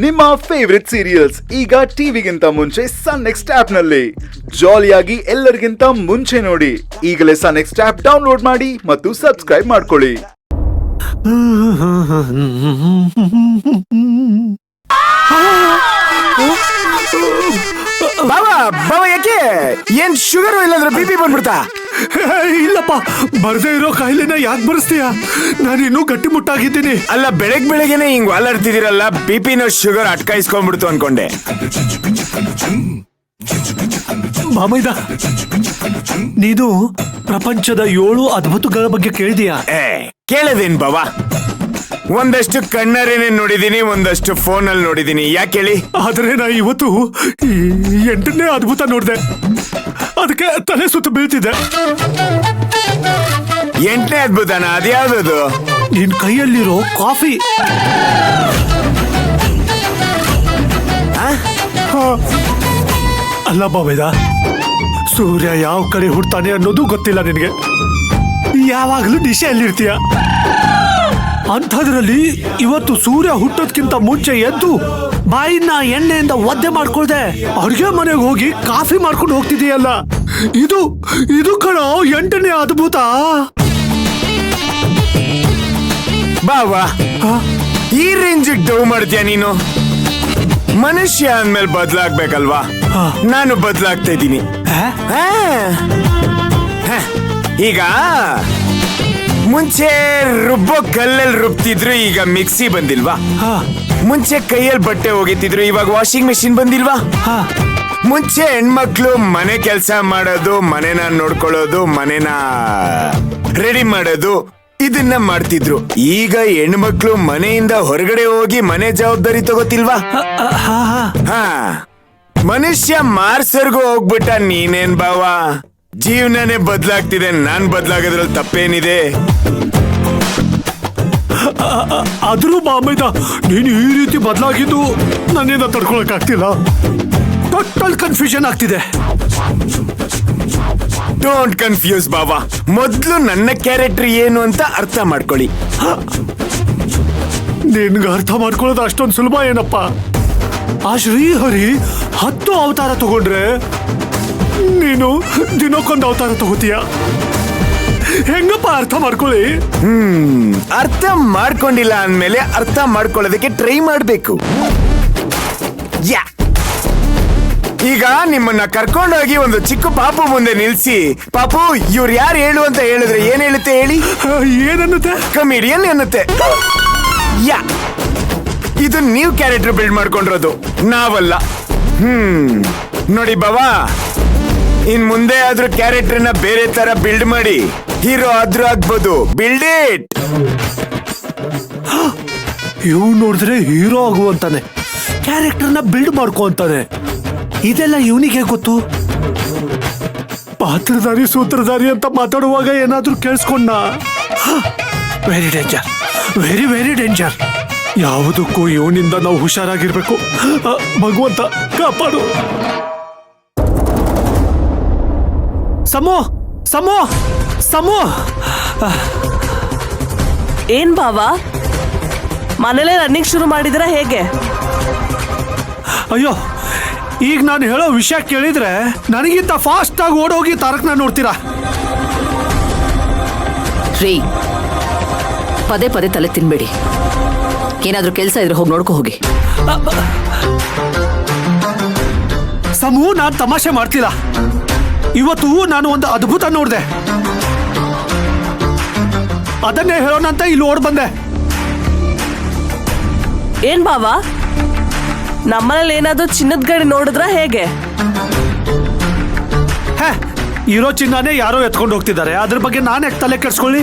ನಿಮ್ಮ favourite serials ಈಗ ಟಿವಿಗಿಂತ ಮುಂಚೆ ಸನ್ ನೆಕ್ಸ್ಟ್ ಆಪ್ ನಲ್ಲಿ ಜಾಲಿಯಾಗಿ ಎಲ್ಲರಿಗಿಂತ ಮುಂಚೆ ನೋಡಿ. ಈಗಲೇ ಸನ್ ನೆಕ್ಸ್ಟ್ ಆಪ್ ಡೌನ್ಲೋಡ್ ಮಾಡಿ ಮತ್ತು ಸಬ್ಸ್ಕ್ರೈಬ್ ಮಾಡ್ಕೊಳ್ಳಿ. ಬಾಬಾ ಬಾಬಾ ಯಾಕೆ ಏನ್ ಶುಗರ್ ಇಲ್ಲಾಂದ್ರೆ BP ಬಂದ್ಬಿಡ್ತಾ? ಇಲ್ಲಪ್ಪ, ಬರ್ದೇ ಇರೋ ಕಾಯಿಲೆನ ಯಾಕೆ ಬರ್ಸ್ತೀಯ? ನಾನಿನ್ನೂ ಗಟ್ಟಿ ಮುಟ್ಟಾಗಿದ್ದೀನಿ. ಅಲ್ಲ, ಬೆಳಗ್ಗೆನೆ ಹಿಂಗ್ ಅಲರ್ತಿದಿರಲ್ಲ, BPನೋ ಶುಗರ್ ಅಟ್ಕಾಯಿಸ್ಕೊಂಡ್ಬಿಡ್ತು ಅನ್ಕೊಂಡೆ. ಮಾಮೈದ, ನೀನು ಪ್ರಪಂಚದ 7 ಅದ್ಭುತಗಳ ಬಗ್ಗೆ ಕೇಳಿದೀಯಾ? ಕೇಳದೇನ್ ಬಾಬಾ? ಒಂದಷ್ಟು ಕಣ್ಣರೇನೆ ನೋಡಿದೀನಿ, ಒಂದಷ್ಟು ಫೋನ್ ಅಲ್ಲಿ ನೋಡಿದೀನಿ. ಯಾಕೆ ಹೇಳಿ? ಆದ್ರೆ ನಾ ಇವತ್ತು 8ನೇ ಅದ್ಭುತ ನೋಡ್ದೆ, ಅದಕ್ಕೆ ತಲೆ ಸುತ್ತ ಬೀಳ್ತಿದ್ದೆ. 8ನೇ ಅದ್ಭುತನ? ಅದ್ಯಾವ್ದು? ನಿನ್ ಕೈಯಲ್ಲಿರೋ ಕಾಫಿ. ಅಲ್ಲ ಬಾಬೈದ, ಸೂರ್ಯ ಯಾವ ಕಡೆ ಹುಡ್ತಾನೆ ಅನ್ನೋದು ಗೊತ್ತಿಲ್ಲ ನಿನಗೆ. ಯಾವಾಗಲೂ ದಿಶೆಯಲ್ಲಿರ್ತೀಯ. ಅಂಥದ್ರಲ್ಲಿ ಇವತ್ತು ಸೂರ್ಯ ಹುಟ್ಟೋದ್ಕಿಂತ ಮುಂಚೆ ಎದ್ದು ಬಾಯಿನ ಎಣ್ಣೆಯಿಂದ ಒದ್ದೆ ಮಾಡ್ಕೊಳ್ದೆ ಅಡುಗೆ ಮನೆಗೆ ಹೋಗಿ ಕಾಫಿ ಮಾಡ್ಕೊಂಡು ಹೋಗ್ತಿದೀಯಲ್ಲ, ಇದು ಕಣೋ 8ನೇ ಅದ್ಭುತ. ಬಾವಾ, ಈ ರೇಂಜಿಗೆ ಡೌ ಮಾಡ್ತೀಯ ನೀನು? ಮನುಷ್ಯ ಅಂದ್ಮೇಲೆ ಬದಲಾಗ್ಬೇಕಲ್ವಾ? ನಾನು ಬದಲಾಗ್ತಾ ಇದ್ದೀನಿ. ಈಗ ಮುಂಚೆ ರುಬ್ಬೋ ಕಲ್ಲಲ್ಲಿ ರುಬ್ತಿದ್ರು, ಈಗ ಮಿಕ್ಸಿ ಬಂದಿಲ್ವಾ? ಮುಂಚೆ ಕೈಯಲ್ಲಿ ಬಟ್ಟೆ ಒಗಿತಿದ್ರು, ಇವಾಗ ವಾಷಿಂಗ್ ಮೆಷಿನ್ ಬಂದಿಲ್ವಾ? ಮುಂಚೆ ಹೆಣ್ಮಕ್ಳು ಮನೆ ಕೆಲಸ ಮಾಡೋದು, ಮನೆನ ನೋಡ್ಕೊಳ್ಳೋದು, ಮನೆನ ರೆಡಿ ಮಾಡೋದು, ಇದನ್ನ ಮಾಡ್ತಿದ್ರು. ಈಗ ಹೆಣ್ಮಕ್ಳು ಮನೆಯಿಂದ ಹೊರಗಡೆ ಹೋಗಿ ಮನೆ ಜವಾಬ್ದಾರಿ ತಗೋತಿಲ್ವಾ? ಮನುಷ್ಯ ಮಾರ್ಸರ್ಗೂ ಹೋಗ್ಬಿಟ್ಟ. ನೀನೇನ್ ಬಾವಾ, ಜೀವನನೇ ಬದಲಾಗ್ತಿದೆ, ನಾನ್ ಬದಲಾಗೋದ್ರಲ್ಲಿ ತಪ್ಪೇನಿದೆ? ಆದ್ರೂ ಮಾಮೈದ, ನೀನು ಈ ರೀತಿ ಬದಲಾಗಿದ್ದು ನನ್ನಿಂದ ತಡ್ಕೊಳಕ್ ಆಗ್ತಿಲ್ಲ. ಟೋಟಲ್ ಕನ್ಫ್ಯೂಷನ್ ಆಗ್ತಿದೆ. ಡೋಂಟ್ ಕನ್ಫ್ಯೂಸ್ ಬಾಬಾ. ಮೊದ್ಲು ನನ್ನ ಕ್ಯಾರೆಕ್ಟರ್ ಏನು ಅಂತ ಅರ್ಥ ಮಾಡ್ಕೊಳ್ಳಿ. ನಿನ್ಗೆ ಅರ್ಥ ಮಾಡ್ಕೊಳ್ಳೋದು ಅಷ್ಟೊಂದು ಸುಲಭ ಏನಪ್ಪ? ಆ ಶ್ರೀಹರಿ 10 ಅವತಾರ ತಗೊಂಡ್ರೆ ನೀನು ದಿನಕ್ಕೊಂದು ಅವತಾರ ತಗೋತೀಯ. ಹೆಂಗಪ್ಪ ಅರ್ಥ ಮಾಡ್ಕೊಳ್ಳಿ? ಅರ್ಥ ಮಾಡ್ಕೊಂಡಿಲ್ಲ ಅಂದ್ಮೇಲೆ ಅರ್ಥ ಮಾಡ್ಕೊಳ್ಳೋದಕ್ಕೆ ಟ್ರೈ ಮಾಡ್ಬೇಕು. ಈಗ ನಿಮ್ಮನ್ನ ಕರ್ಕೊಂಡೋಗಿ ಒಂದು ಚಿಕ್ಕ ಪಾಪು ಮುಂದೆ ನಿಲ್ಸಿ, ಪಾಪು ಇವ್ರು ಯಾರು ಹೇಳು ಅಂತ ಹೇಳಿದ್ರೆ ಏನ್ ಹೇಳುತ್ತೆ ಹೇಳಿ? ಏನನ್ನುತ್ತೆ? ಕಮಿಡಿಯನ್ ಅನ್ನುತ್ತೆ. ಇದು ನೀವು ಕ್ಯಾರೆಕ್ಟರ್ ಬಿಲ್ಡ್ ಮಾಡ್ಕೊಂಡಿರೋದು, ನಾವಲ್ಲ. ನೋಡಿ ಬಾವಾ, ಇನ್ ಮುಂದೆ ಆದ್ರೂ ಕ್ಯಾರೆಕ್ಟರ್ನ ಬೇರೆ ತರ ಬಿಲ್ಡ್ ಮಾಡಿ ಹೀರೋ ಆದ್ರೂ ಆಗ್ಬೋದು. Build it. ಇವ್ ನೋಡಿದ್ರೆ ಹೀರೋ ಆಗುವಂತಾನೆ, ಕ್ಯಾರೆಕ್ಟರ್ನ ಬಿಲ್ಡ್ ಮಾಡ್ಕೊ ಅಂತಾನೆ. ಇದೆಲ್ಲ ಇವನಿಗೆ ಗೊತ್ತು? ಪಾತ್ರಧಾರಿ ಸೂತ್ರಧಾರಿ ಅಂತ ಮಾತಾಡುವಾಗ ಏನಾದ್ರೂ ಕೇಳಿಸ್ಕೊಂಡ? Very danger, very very danger. ಯಾವುದಕ್ಕೂ ಇವನಿಂದ ನಾವು ಹುಷಾರಾಗಿರ್ಬೇಕು. ಭಗವಂತ ಕಾಪಾಡು. ಸಮೋ ಸಮೋ ಸಮೋ. ಏನ್ ಬಾವಾ, ಮನೇಲೆ ರನ್ನಿಂಗ್ ಶುರು ಮಾಡಿದ್ರ ಹೇಗೆ? ಅಯ್ಯೋ, ಈಗ ನಾನು ಹೇಳೋ ವಿಷಯ ಕೇಳಿದ್ರೆ ನನಗಿಂತ ಫಾಸ್ಟ್ ಆಗಿ ಓಡೋಗಿ ತಾರಕ್ನ ನೋಡ್ತೀರಾ? ರೀ, ಪದೇ ಪದೇ ತಲೆ ತಿನ್ಬೇಡಿ. ಏನಾದ್ರೂ ಕೆಲಸ ಇದ್ರೆ ಹೋಗಿ ನೋಡ್ಕೊ ಹೋಗಿ. ಸಮೂ, ನಾನು ತಮಾಷೆ ಮಾಡ್ತಿಲ್ಲ. ಇವತ್ತು ನಾನು ಒಂದು ಅದ್ಭುತ ನೋಡ್ದೆ, ಅದನ್ನೇ ಹೇಳೋಣಂತ ಇಲ್ಲಿ ಓಡ್ ಬಂದೆ. ಏನ್ ಬಾವಾ, ನಮ್ಮನೇಲಿ ಏನಾದ್ರೂ ಚಿನ್ನದ ಗಡಿ ನೋಡಿದ್ರ ಹೇಗೆ? ಇರೋ ಚಿನ್ನನೇ ಯಾರೋ ಎತ್ಕೊಂಡು ಹೋಗ್ತಿದ್ದಾರೆ, ಅದ್ರ ಬಗ್ಗೆ ನಾನು ಯಾಕೆ ತಲೆ ಕೆಡ್ಸ್ಕೊಳ್ಳಿ?